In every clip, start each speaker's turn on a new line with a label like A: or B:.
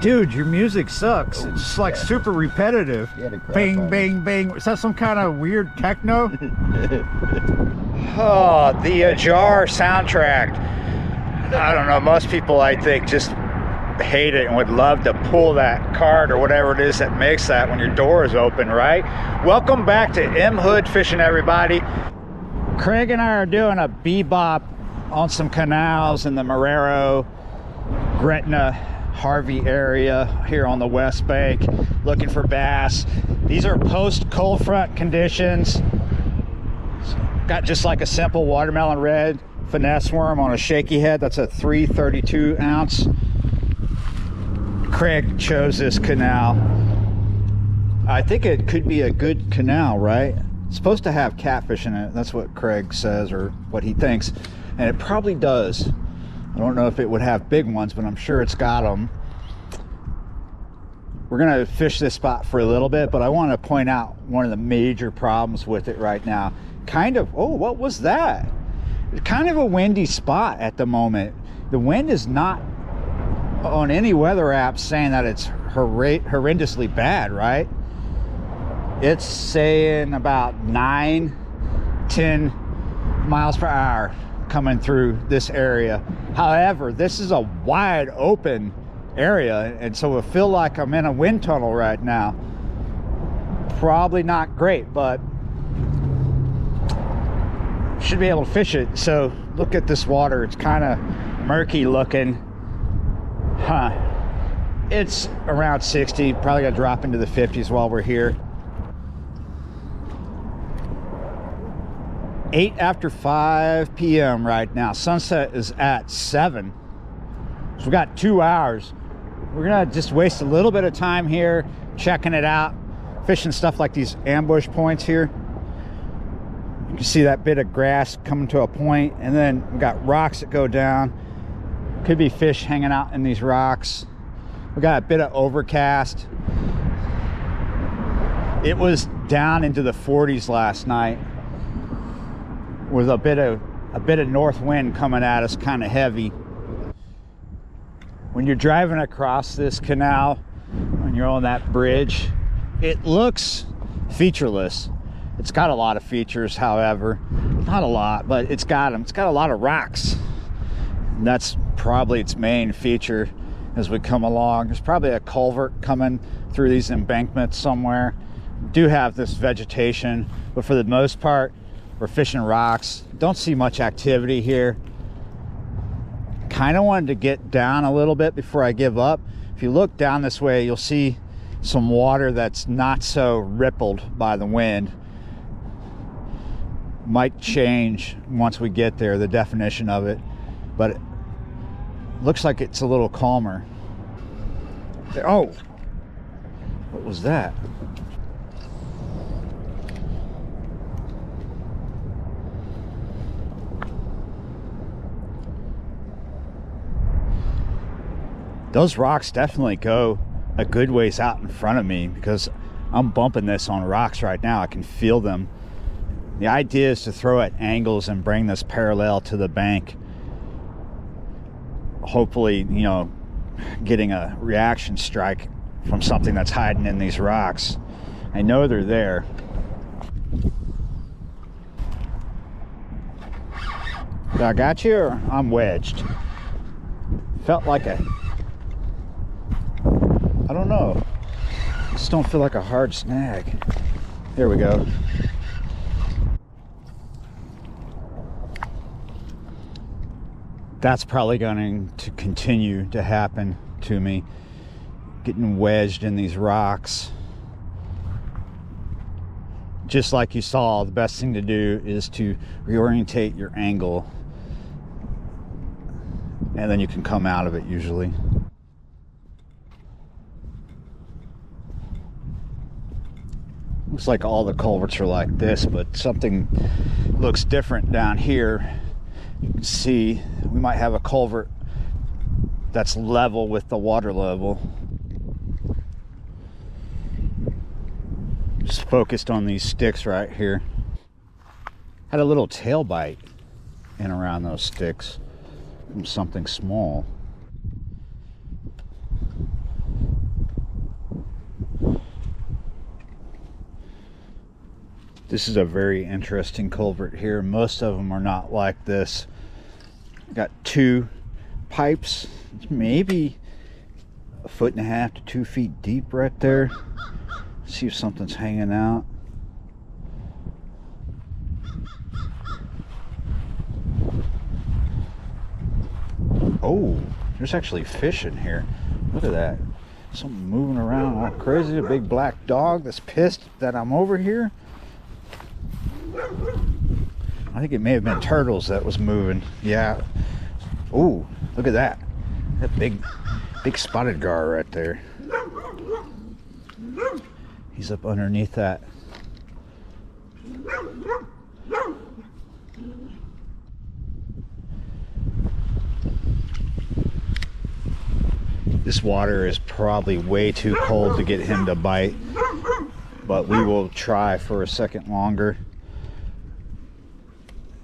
A: Dude, your music sucks. It's just like super repetitive. Bang, bang, bang. Is that some kind of weird techno? Oh, the Ajar soundtrack. I don't know, most people I think just hate it and would love to pull that card or whatever it is that makes that when your door is open, right? Welcome back to M Hood Fishing, everybody. Craig and I are doing a bebop on some canals in the Marrero, Gretna, Harvey area here on the West Bank, looking for bass. These are post cold front conditions. Got just like a simple watermelon red finesse worm on a shaky head. That's a 332 ounce. Craig chose this canal. I think it could be a good canal, right? It's supposed to have catfish in it. That's what Craig says, or what he thinks, and it probably does. I don't know if it would have big ones, but I'm sure it's got them. We're gonna fish this spot for a little bit, but I want to point out one of the major problems with it right now. Oh, what was that? It's kind of a windy spot at the moment. The wind is not on any weather app saying that it's horrendously bad, right? It's saying about 9-10 miles per hour coming through this area. However, this is a wide open area, and so I feel like I'm in a wind tunnel right now. Probably not great, but should be able to fish it. So look at this water. It's kind of murky looking. It's around 60, probably gonna drop into the 50s while we're here. 8 after 5 p.m. right now. Sunset is at 7, so we got 2 hours. We're gonna just waste a little bit of time here checking it out, fishing stuff like these ambush points here. You can see that bit of grass coming to a point, and then we got rocks that go down. Could be fish hanging out in these rocks. We got a bit of overcast. It was down into the 40s last night with a bit of north wind coming at us, kind of heavy. When you're driving across this canal, when you're on that bridge, it looks featureless. It's got a lot of features, however, not a lot, but it's got them. It's got a lot of rocks. And that's probably its main feature as we come along. There's probably a culvert coming through these embankments somewhere. We do have this vegetation, but for the most part, we're fishing rocks. Don't see much activity here. Kind of wanted to get down a little bit before I give up. If you look down this way, you'll see some water that's not so rippled by the wind. Might change once we get there, the definition of it, but it looks like it's a little calmer. Oh, what was that? Those rocks definitely go a good ways out in front of me because I'm bumping this on rocks right now. I can feel them. The idea is to throw at angles and bring this parallel to the bank. Hopefully, you know, getting a reaction strike from something that's hiding in these rocks. I know they're there. I got you, or I'm wedged. Felt like I don't know. Just don't feel like a hard snag. There we go. That's probably going to continue to happen to me. Getting wedged in these rocks. Just like you saw, the best thing to do is to reorientate your angle, and then you can come out of it usually. Looks like all the culverts are like this, but something looks different down here. You can see we might have a culvert that's level with the water level. Just focused on these sticks right here. Had a little tail bite in around those sticks from something small. This is a very interesting culvert here. Most of them are not like this. Got two pipes, maybe 1.5 to 2 feet deep right there. See if something's hanging out. Oh, there's actually fish in here. Look at that. Something moving around all crazy. A big black dog that's pissed that I'm over here. I think it may have been turtles that was moving. Yeah. Oh, look at that. That big spotted gar right there. He's up underneath that. This water is probably way too cold to get him to bite, but we will try for a second longer.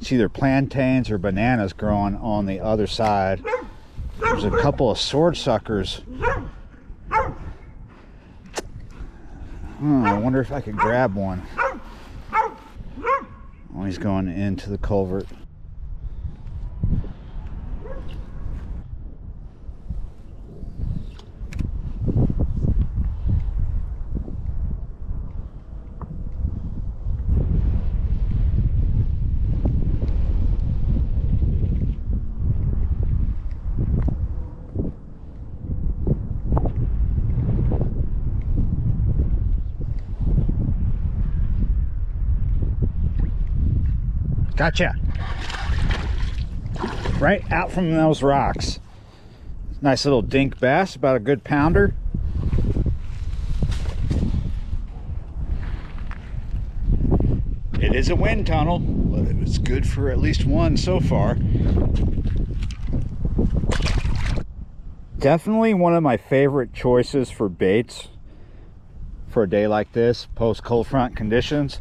A: It's either plantains or bananas growing on the other side. There's a couple of sword suckers. I wonder if I could grab one. Oh, he's going into the culvert. Gotcha. Right out from those rocks. Nice little dink bass, about a good pounder. It is a wind tunnel, but it was good for at least one so far. Definitely one of my favorite choices for baits for a day like this, post cold front conditions.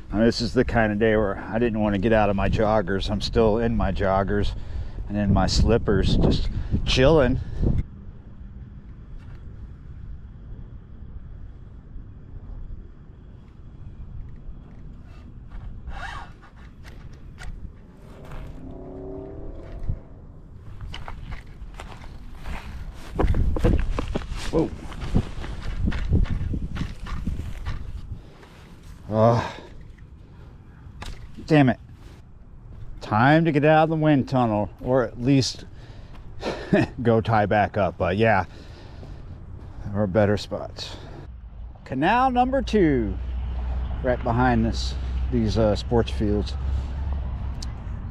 A: I mean, this is the kind of day where I didn't want to get out of my joggers. I'm still in my joggers and in my slippers, just chilling. Whoa. Oh. Damn it. Time to get out of the wind tunnel, or at least go tie back up. But yeah, there are better spots. Canal number 2, right behind these sports fields.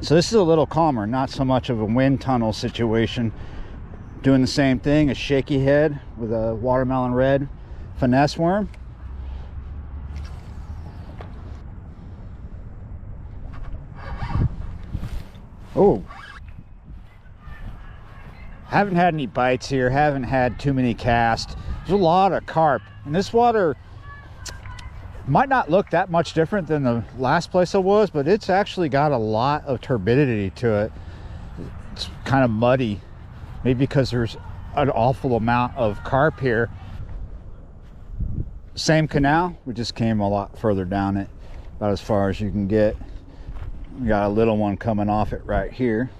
A: So this is a little calmer, not so much of a wind tunnel situation. Doing the same thing, a shaky head with a watermelon red finesse worm. Oh, haven't had any bites here, haven't had too many casts. There's a lot of carp, and this water might not look that much different than the last place I was, but it's actually got a lot of turbidity to it. It's kind of muddy, maybe because there's an awful amount of carp here. Same canal, we just came a lot further down it, about as far as you can get. We got a little one coming off it right here.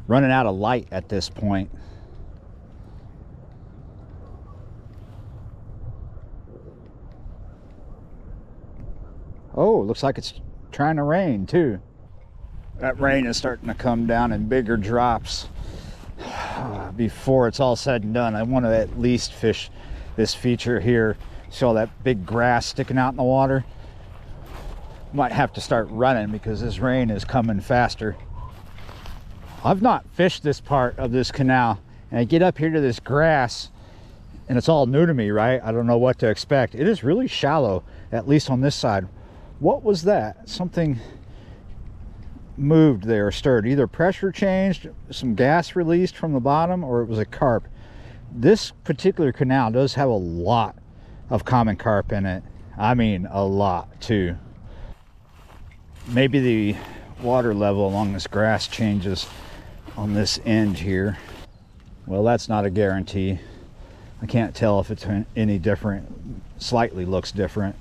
A: Running out of light at this point. Oh, looks like it's trying to rain too. That rain is starting to come down in bigger drops. Before it's all said and done, I want to at least fish this feature here. See all that big grass sticking out in the water? Might have to start running because this rain is coming faster. I've not fished this part of this canal, and I get up here to this grass and it's all new to me, right? I don't know what to expect. It is really shallow, at least on this side. What was that? Something moved there, stirred. Either pressure changed, some gas released from the bottom, or it was a carp. This particular canal does have a lot of common carp in it. I mean, a lot too. Maybe the water level along this grass changes on this end here. Well, that's not a guarantee. I can't tell if it's any different. Slightly looks different.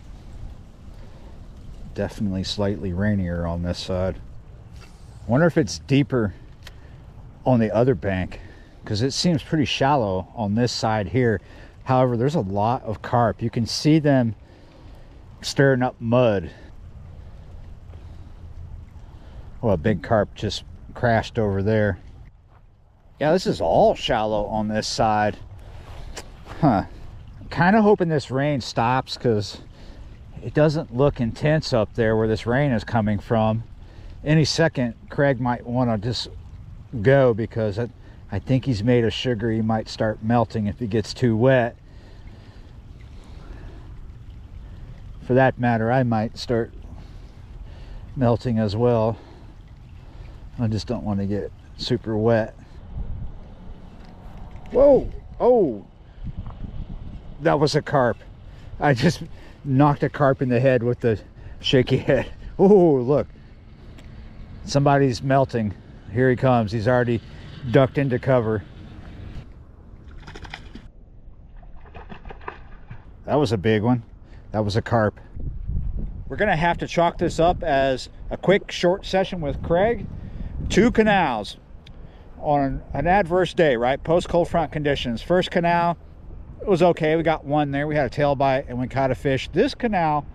A: Definitely slightly rainier on this side. Wonder if it's deeper on the other bank, because it seems pretty shallow on this side here. However, there's a lot of carp. You can see them stirring up mud. Well, a big carp just crashed over there. Yeah, this is all shallow on this side. Huh. I'm kind of hoping this rain stops, because it doesn't look intense up there where this rain is coming from. Any second, Craig might want to just go, because I think he's made of sugar. He might start melting if he gets too wet. For that matter, I might start melting as well. I just don't want to get super wet. Whoa! Oh! That was a carp. I just knocked a carp in the head with the shaky head. Oh, look. Somebody's melting. Here he comes. He's already ducked into cover. That was a big one. That was a carp. We're gonna have to chalk this up as a quick short session with Craig. 2 canals on an adverse day, right? Post cold front conditions. First canal, it was okay. We got one there. We had a tail bite and we caught a fish. This canal,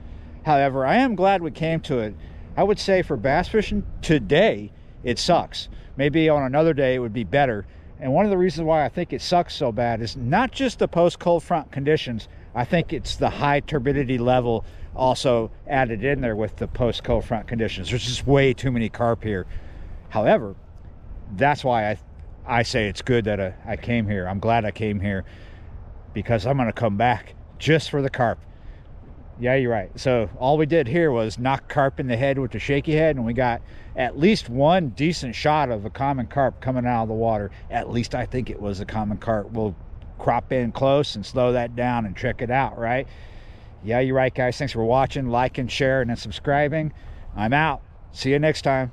A: however, I am glad we came to it. I would say for bass fishing today, it sucks. Maybe on another day it would be better. And one of the reasons why I think it sucks so bad is not just the post cold front conditions. I think it's the high turbidity level also added in there with the post cold front conditions. There's just way too many carp here. However, that's why I say it's good that I came here. I'm glad I came here, because I'm going to come back just for the carp. Yeah, you're right. So all we did here was knock carp in the head with the shaky head, and we got at least one decent shot of a common carp coming out of the water. At least I think it was a common carp. We'll crop in close and slow that down and check it out, right? Yeah, you're right, guys. Thanks for watching, liking, sharing, and subscribing. I'm out. See you next time.